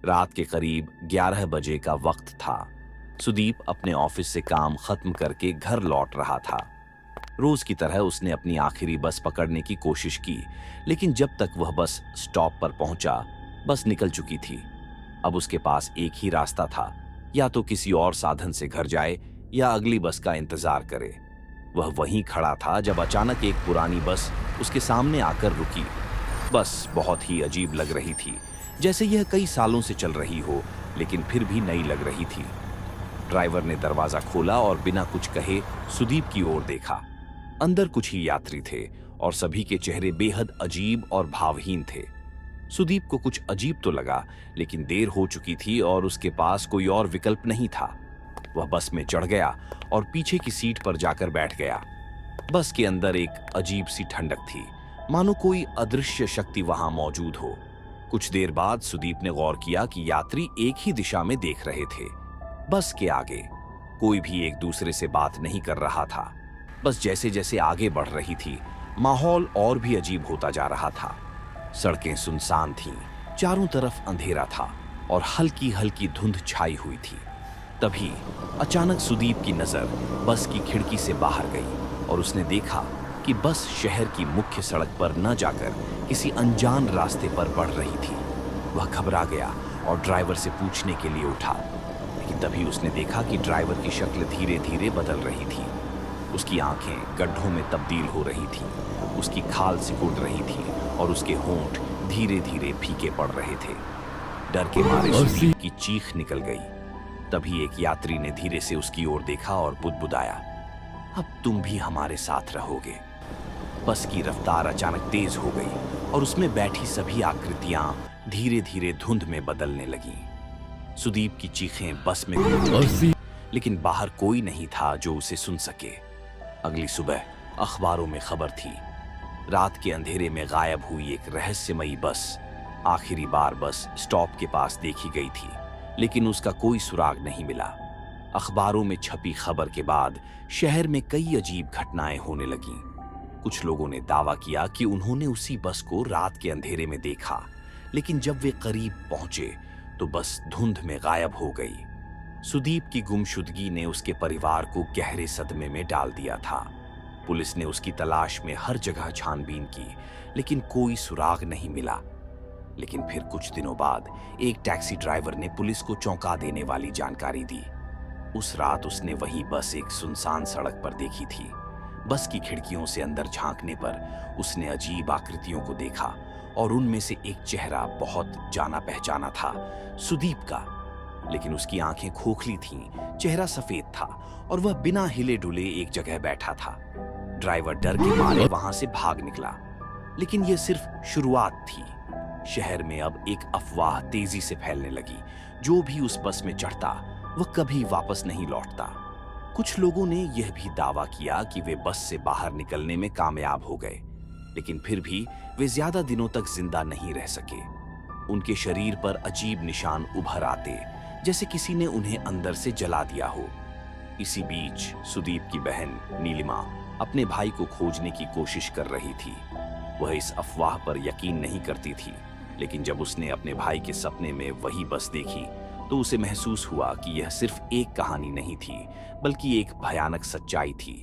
रात के करीब 11 बजे का वक्त था। सुदीप अपने ऑफिस से काम खत्म करके घर लौट रहा था। रोज की तरह उसने अपनी आखिरी बस पकड़ने की कोशिश की, लेकिन जब तक वह बस स्टॉप पर पहुंचा, बस निकल चुकी थी। अब उसके पास एक ही रास्ता था, या तो किसी और साधन से घर जाए या अगली बस का इंतजार करे। वह वहीं खड़ा था जब अचानक एक पुरानी बस उसके सामने आकर रुकी। बस बहुत ही अजीब लग रही थी, जैसे यह कई सालों से चल रही हो, लेकिन फिर भी नई लग रही थी। ड्राइवर ने दरवाजा खोला और बिना कुछ कहे सुदीप की ओर देखा। अंदर कुछ ही यात्री थे और सभी के चेहरे बेहद अजीब और भावहीन थे। सुदीप को कुछ अजीब तो लगा, लेकिन देर हो चुकी थी और उसके पास कोई और विकल्प नहीं था। वह बस में चढ़ गया और पीछे की सीट पर जाकर बैठ गया। बस के अंदर एक अजीब सी ठंडक थी, मानो कोई अदृश्य शक्ति वहां मौजूद हो। कुछ देर बाद सुदीप ने गौर किया कि यात्री एक ही दिशा में देख रहे थे। बस के आगे कोई भी एक दूसरे से बात नहीं कर रहा था। बस जैसे जैसे आगे बढ़ रही थी, माहौल और भी अजीब होता जा रहा था। सड़कें सुनसान थीं, चारों तरफ अंधेरा था और हल्की हल्की धुंध छाई हुई थी। तभी अचानक सुदीप की नजर बस की खिड़की से बाहर गई और उसने देखा कि बस शहर की मुख्य सड़क पर न जाकर किसी अनजान रास्ते पर बढ़ रही थी। वह घबरा गया और ड्राइवर से पूछने के लिए उठा, लेकिन तभी उसने देखा कि ड्राइवर की शक्ल धीरे धीरे बदल रही थी। उसकी आंखें गड्ढों में तब्दील हो रही थीं, उसकी खाल सिकुड़ रही थी और उसके होंठ धीरे धीरे फीके पड़ रहे थे। डर के मारे सुदीप की चीख निकल गई। तभी एक यात्री ने धीरे से उसकी ओर देखा और बुदबुदाया, अब तुम भी हमारे साथ रहोगे। बस की रफ्तार अचानक तेज हो गई और उसमें बैठी सभी आकृतियां धीरे धीरे धुंध में बदलने लगीं। सुदीप की चीखें बस में गूंज उठी, लेकिन बाहर कोई नहीं था जो उसे सुन सके। अगली सुबह अखबारों में खबर थी, रात के अंधेरे में गायब हुई एक रहस्यमयी बस। आखिरी बार बस स्टॉप के पास देखी गई थी, लेकिन उसका कोई सुराग नहीं मिला। अखबारों में छपी खबर के बाद शहर में कई अजीब घटनाएं होने लगीं। कुछ लोगों ने दावा किया कि उन्होंने उसी बस को रात के अंधेरे में देखा, लेकिन जब वे करीब पहुंचे तो बस धुंध में गायब हो गई। सुदीप की गुमशुदगी ने उसके परिवार को गहरे सदमे में डाल दिया था। पुलिस ने उसकी तलाश में हर जगह छानबीन की, लेकिन कोई सुराग नहीं मिला। लेकिन फिर कुछ दिनों बाद एक टैक्सी ड्राइवर ने पुलिस को चौंका देने वाली जानकारी दी। उस रात उसने वही बस एक सुनसान सड़क पर देखी थी। बस की खिड़कियों से अंदर झांकने पर उसने अजीब आकृतियों को देखा और उनमें से एक चेहरा बहुत जाना पहचाना था, सुदीप का। लेकिन उसकी आंखें खोखली थीं, चेहरा सफेद था और वह बिना हिले डुले एक जगह बैठा था। ड्राइवर डर के मारे वहां से भाग निकला, लेकिन यह सिर्फ शुरुआत थी। शहर में अब एक अफवाह तेजी से फैलने लगी, जो भी उस बस में चढ़ता वह कभी वापस नहीं लौटता। कुछ लोगों ने यह भी दावा किया कि वे बस से बाहर निकलने में कामयाब हो गए, लेकिन फिर भी वे ज्यादा दिनों तक जिंदा नहीं रह सके। उनके शरीर पर अजीब निशान उभर आते, जैसे किसी ने उन्हें अंदर से जला दिया हो। इसी बीच सुदीप की बहन नीलिमा अपने भाई को खोजने की कोशिश कर रही थी। वह इस अफवाह पर यकीन नहीं करती थी, लेकिन जब उसने अपने भाई के सपने में वही बस देखी तो उसे महसूस हुआ कि यह सिर्फ एक कहानी नहीं थी, बल्कि एक भयानक सच्चाई थी।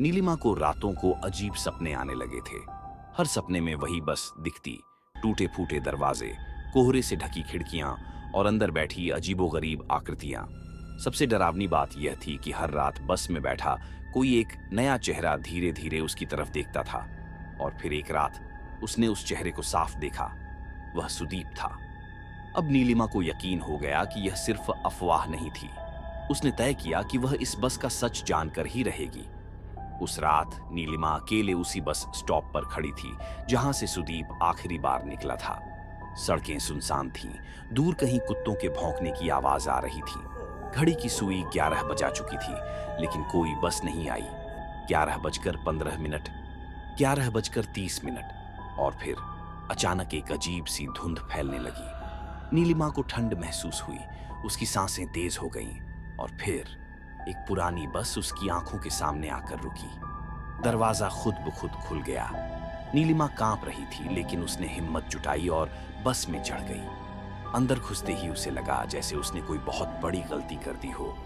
नीलिमा को रातों को अजीब सपने आने लगे थे। हर सपने में वही बस दिखती, टूटे फूटे दरवाजे, कोहरे से ढकी खिड़कियां और अंदर बैठी अजीबोगरीब आकृतियां। सबसे डरावनी बात यह थी कि हर रात बस में बैठा कोई एक नया चेहरा धीरे धीरे उसकी तरफ देखता था, और फिर एक रात उसने उस चेहरे को साफ देखा। वह सुदीप था। अब नीलिमा को यकीन हो गया कि यह सिर्फ अफवाह नहीं थी। उसने तय किया कि वह इस बस का सच जानकर ही रहेगी। उस रात नीलिमा अकेले उसी बस स्टॉप पर खड़ी थी जहां से सुदीप आखिरी बार निकला था। सड़कें सुनसान थीं, दूर कहीं कुत्तों के भौंकने की आवाज आ रही थी। घड़ी की सुई 11 बजा चुकी थी, लेकिन कोई बस नहीं आई। 11:15, 11:30, और फिर अचानक एक अजीब सी धुंध फैलने लगी। नीलिमा को ठंड महसूस हुई, उसकी सांसें तेज हो गईं और फिर एक पुरानी बस उसकी आंखों के सामने आकर रुकी। दरवाजा खुद ब खुद खुल गया। नीलिमा कांप रही थी, लेकिन उसने हिम्मत जुटाई और बस में चढ़ गई। अंदर घुसते ही उसे लगा जैसे उसने कोई बहुत बड़ी गलती कर दी हो।